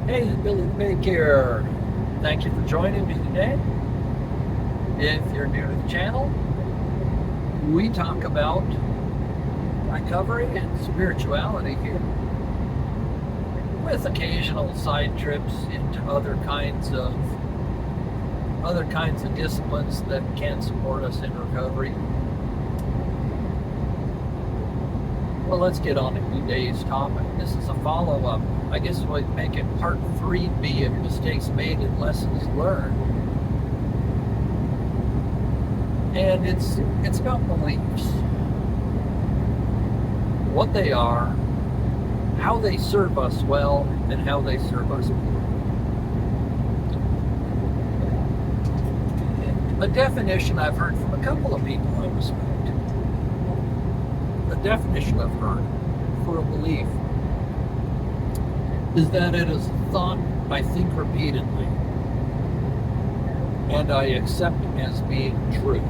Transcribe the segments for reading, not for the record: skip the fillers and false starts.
Hey, Billy the Pig here. Thank you for joining me today. If you're new to the channel, we talk about recovery and spirituality here, with occasional side trips into other kinds of disciplines that can support us in recovery. Well, let's get on to today's topic. This is a follow-up. I guess we'd make it part 3B of mistakes made and lessons learned. And it's about beliefs. What they are, how they serve us well, and how they serve us poorly. A definition I've heard from a couple of people I respect. The definition I've heard for a belief is that it is a thought I think repeatedly and I accept as being true.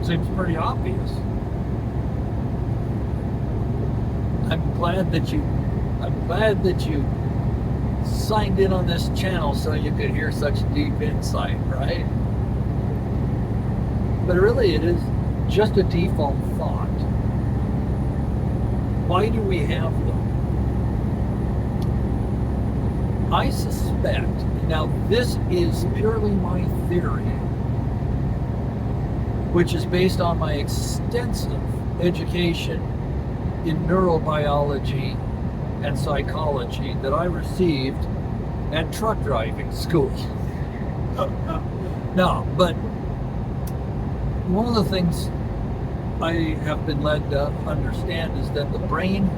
Seems pretty obvious. I'm glad that you signed in on this channel so you could hear such deep insight, right? But really it is just a default thought. Why do we have them? I suspect, now this is purely my theory, which is based on my extensive education in neurobiology and psychology that I received at truck driving school. No, but one of the things I have been led to understand is that the brain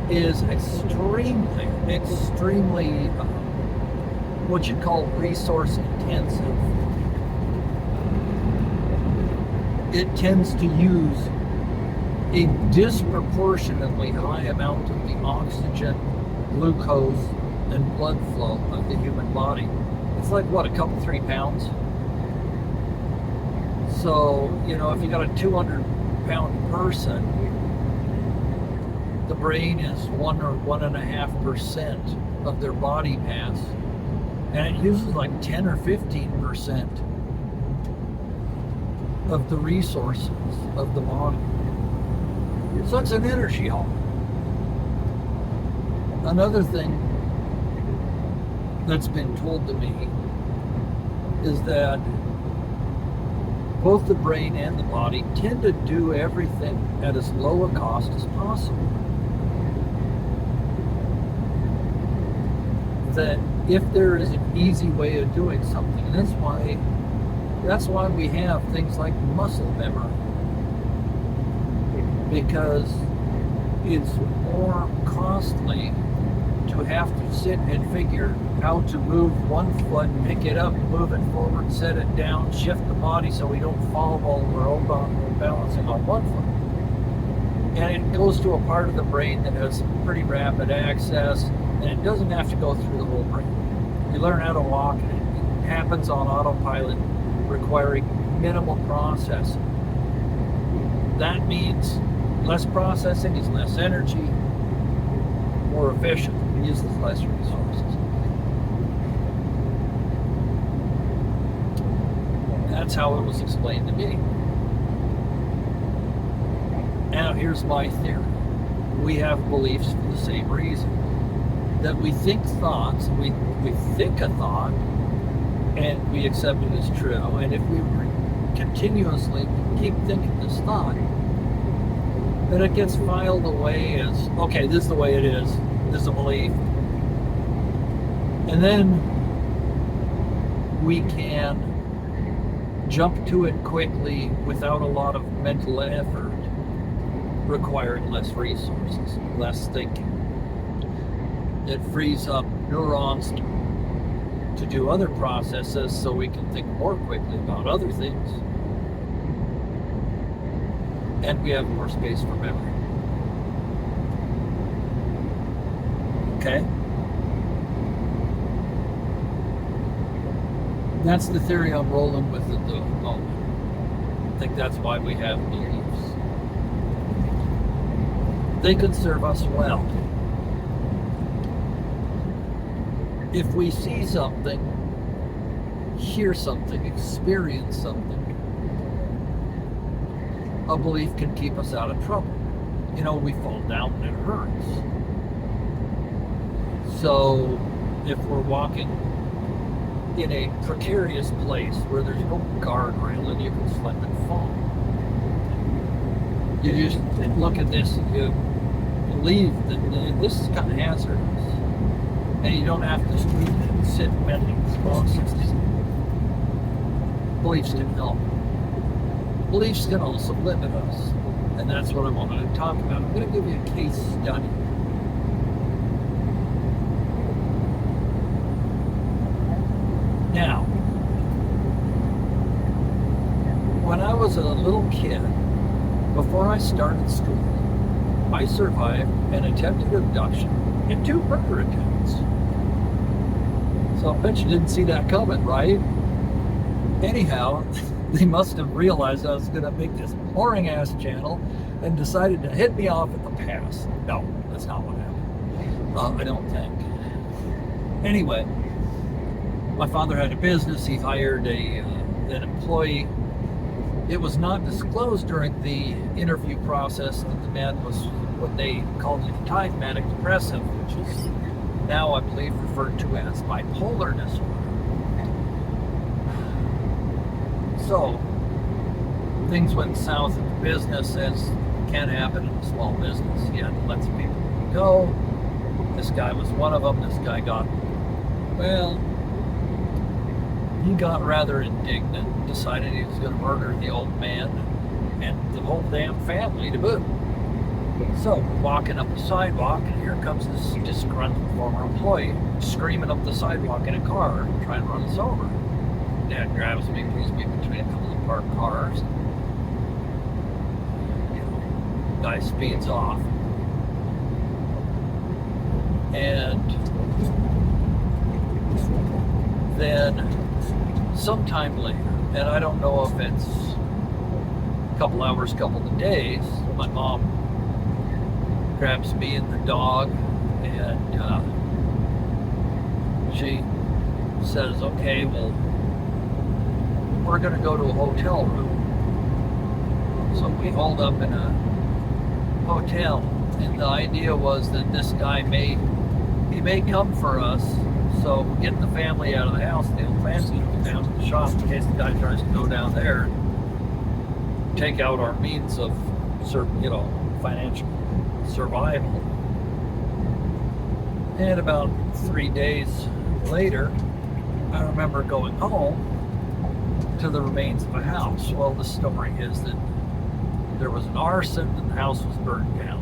is extremely what you'd call resource intensive. It tends to use a disproportionately high amount of the oxygen, glucose, and blood flow of the human body. It's like, what, a couple, 3 pounds? So, if you got a 200-pound person, the brain is 1 or 1.5% of their body mass, and it uses like 10 or 15% of the resources of the body. So it's an energy hog. Another thing that's been told to me is that both the brain and the body tend to do everything at as low a cost as possible. That if there is an easy way of doing something, and that's why we have things like muscle memory, because it's more costly to have to sit and figure how to move one foot, pick it up, move it forward, set it down, shift the body so we don't fall while we're balancing on one foot. And it goes to a part of the brain that has pretty rapid access, and it doesn't have to go through the whole brain. You learn how to walk, and it happens on autopilot, requiring minimal processing. That means less processing is less energy, more efficient, uses less resources. That's how it was explained to me. Now here's my theory. We have beliefs for the same reason. That we think thoughts, we think a thought, and we accept it as true. And if we continuously keep thinking this thought, then it gets filed away as, okay, this is the way it is. This is a belief. And then we can jump to it quickly without a lot of mental effort, requiring less resources, less thinking. It frees up neurons to do other processes so we can think more quickly about other things. And we have more space for memory. Okay? That's the theory I'm rolling with at the moment. I think that's why we have beliefs. they could serve us well. If we see something, hear something, experience something, a belief can keep us out of trouble. You know, we fall down and it hurts. So if we're walking in a precarious place where there's no guardrail and you can slip and fall, you just look at this and you believe that this is kind of hazardous. And you don't have to sit mentally process. Beliefs can help. Beliefs can also limit us. And that's what I wanted to talk about. I'm going to give you a case study. Now, when I was a little kid, before I started school, I survived an attempted abduction and 2 murder attempts. So I bet you didn't see that coming, right? Anyhow, they must have realized I was going to make this boring ass channel and decided to hit me off at the pass. No, that's not what happened. I don't think. Anyway, my father had a business. He hired an employee. It was not disclosed during the interview process that the man was what they called at the time manic depressive, which is now, I believe, referred to as bipolar disorder. So, things went south in the business, as can happen in a small business. He had to let some people go. This guy was one of them. This guy got rather indignant, decided he was going to murder the old man and the whole damn family to boot. So, walking up the sidewalk, and here comes this disgruntled former employee screaming up the sidewalk in a car, trying to run us over. Dad grabs me, pulls me between a couple of parked cars. Guy speeds off. And then sometime later, and I don't know if it's a couple hours, couple of days, my mom grabs me and the dog, and she says, okay, well, we're going to go to a hotel room. So we hold up in a hotel, and the idea was that this guy may come for us, so we'll get the family out of the house. The old man's going to go down to the shop in case the guy tries to go down there and take out our means of, financial survival. And about 3 days later, I remember going home to the remains of a house. Well, the story is that there was an arson and the house was burned down.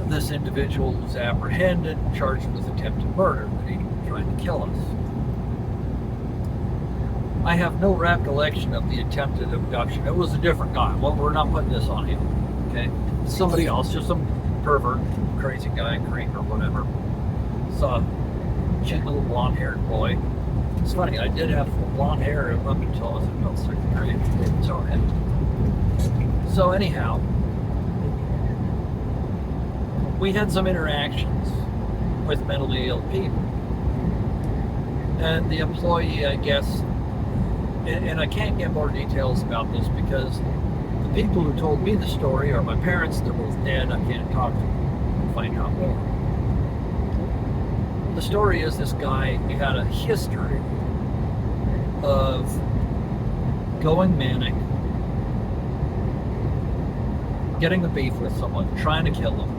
This individual was apprehended, charged with attempted murder, that he tried to kill us. I have no recollection of the attempted abduction. It was a different guy. Well, we're not putting this on him, okay? Somebody else, just some pervert, crazy guy, creep or whatever. Saw a cute little blonde-haired boy. It's funny, I did have blonde hair up until I was in about 6th grade. So anyhow, we had some interactions with mentally ill people. And the employee, I guess, and I can't get more details about this because the people who told me the story are my parents. They're both dead. I can't talk to them and find out more. The story is this guy, he had a history of going manic, getting a beef with someone, trying to kill them,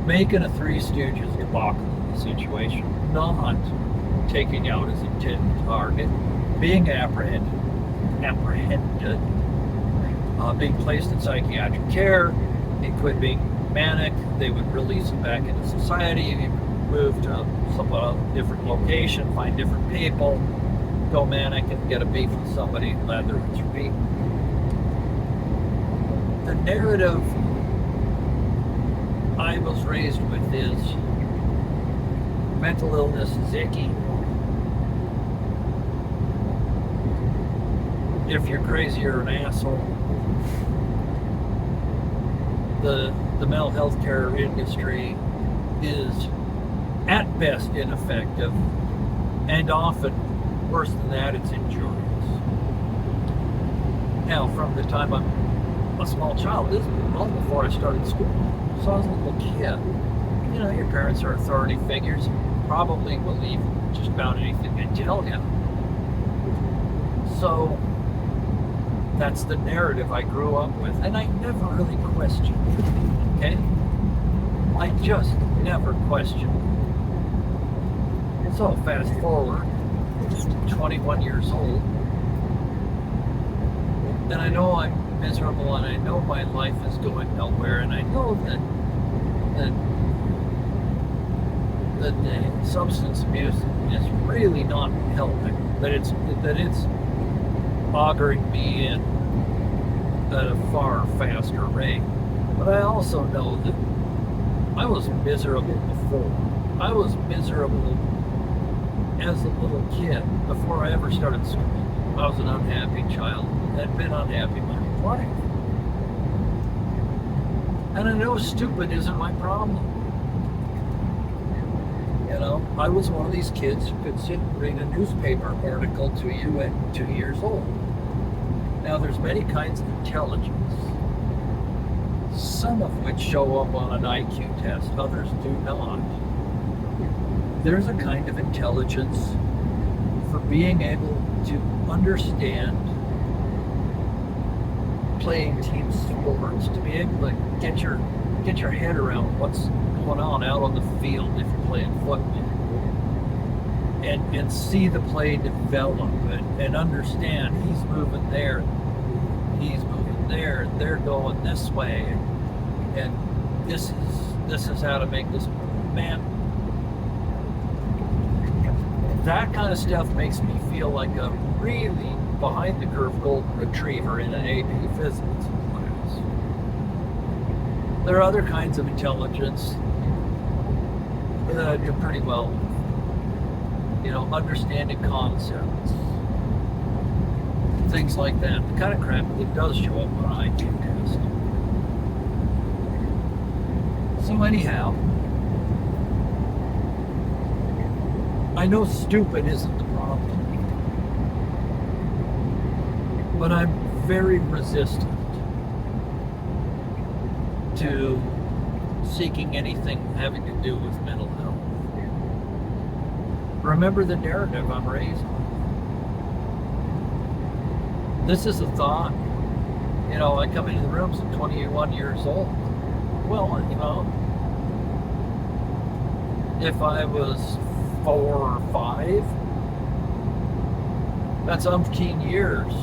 making a Three Stooges debacle of the situation, not taking out his intended target, being apprehended, being placed in psychiatric care. He quit being manic. They would release him back into society. He would move to a different location, find different people, go manic and get a beef with somebody, lather and repeat. The narrative I was raised with is mental illness is icky. If you're crazy, you're an asshole. the mental health care industry is at best ineffective, and often worse than that, it's injurious. Now, from the time I'm a small child, this is long before I started school, so I was a little kid. You know, your parents are authority figures, probably believe just about anything they tell you. So that's the narrative I grew up with, and I never really questioned it, okay? I just never questioned it. So fast forward, 21 years old, and I know I'm miserable, and I know my life is going nowhere, and I know that the substance abuse is really not helping, that it's auguring me in at a far faster rate. But I also know that I was miserable before. I was miserable as a little kid before I ever started school. I was an unhappy child, had been unhappy my whole life. And I know stupid isn't my problem. You know, I was one of these kids who could sit and read a newspaper article to you at 2 years old. Now, there's many kinds of intelligence, some of which show up on an IQ test, others do not. There's a kind of intelligence for being able to understand playing team sports, to be able to get your head around what's going on out on the field if you're playing football, and see the play develop, and understand he's moving there, they're going this way, and this is how to make this man. That kind of stuff makes me feel like a really behind the curve golden retriever in an AP physics class. There are other kinds of intelligence that I do pretty well with. You know, understanding concepts, things like that. The kind of crap that does show up on an IQ test. So anyhow, I know stupid isn't the problem, but I'm very resistant to seeking anything having to do with mental health. Remember the narrative I'm raised on. This is a thought. You know, I come into the rooms at 21 years old. Well, you know, if I was 4 or 5, that's umpteen years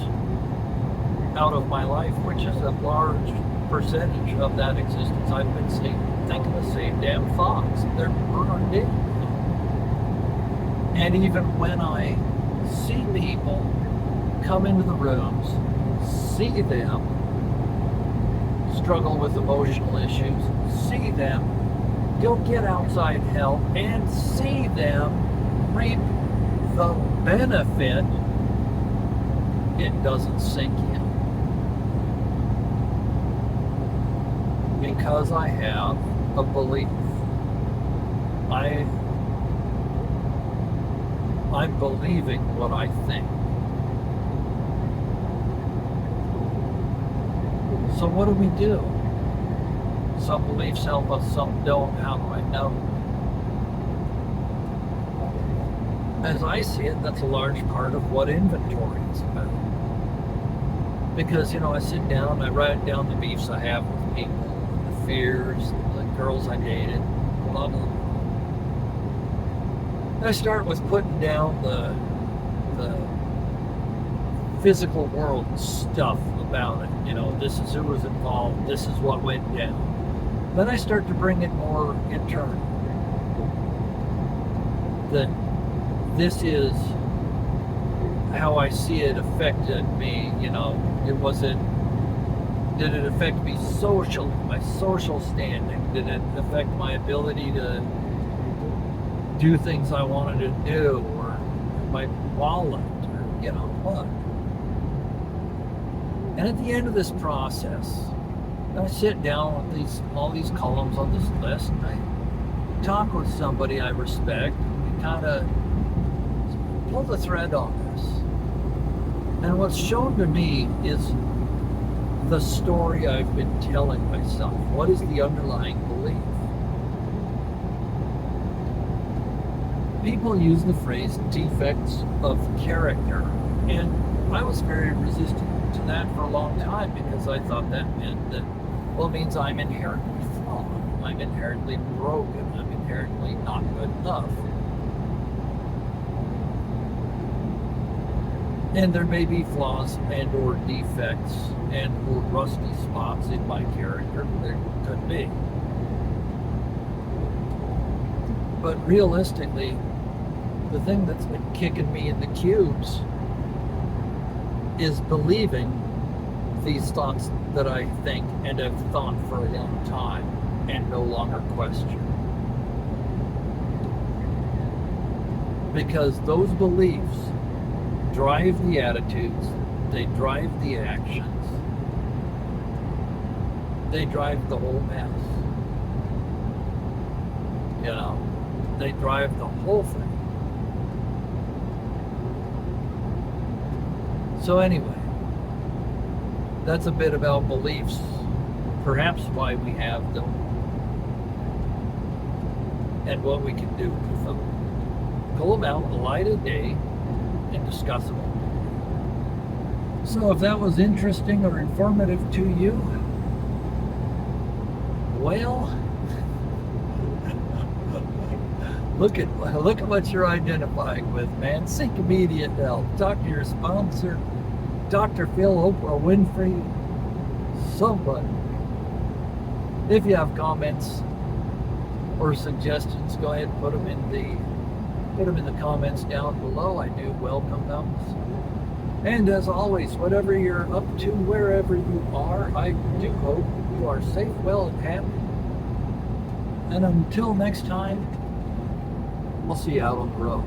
out of my life, which is a large percentage of that existence. I've been thinking the same damn thoughts. They're burned in. And even when I see people come into the rooms, see them struggle with emotional issues, see them go get outside help, and see them reap the benefit, it doesn't sink in. Because I have a belief. I'm believing what I think. So what do we do? Some beliefs help us, some don't. How do I know? As I see it, that's a large part of what inventory is about. Because, you know, I sit down, I write down the beefs I have with people, the fears, the girls I dated, blah, blah, blah. I start with putting down the physical world stuff about it. You know, this is who was involved, this is what went down. Then I start to bring it more internal. That this is how I see it affected me. You know, did it affect me socially, my social standing? Did it affect my ability to do things I wanted to do, or my wallet, or you know what? And at the end of this process, I sit down with all these columns on this list, and I talk with somebody I respect, and we kind of pull the thread on this. And what's shown to me is the story I've been telling myself. What is the underlying belief? People use the phrase defects of character, and I was very resistant to that for a long time because I thought that meant that, well, it means I'm inherently flawed, I'm inherently broken, I'm inherently not good enough. And there may be flaws and or defects and or rusty spots in my character. There could be. But realistically, the thing that's been kicking me in the cubes is believing these thoughts that I think and have thought for a long time and no longer question. Because those beliefs drive the attitudes, they drive the actions, they drive the whole mess. You know, they drive the whole thing. So anyway, that's a bit about beliefs, perhaps why we have them, and what we can do with them. Pull them out, light of day, and discuss them. So if that was interesting or informative to you, well, look at what you're identifying with, man. Seek immediate help. Talk to your sponsor, Dr. Phil, Oprah Winfrey, somebody. If you have comments or suggestions, go ahead and put them in the comments down below. I do welcome them. And as always, whatever you're up to, wherever you are, I do hope you are safe, well, and happy. And until next time, we'll see you out on the road.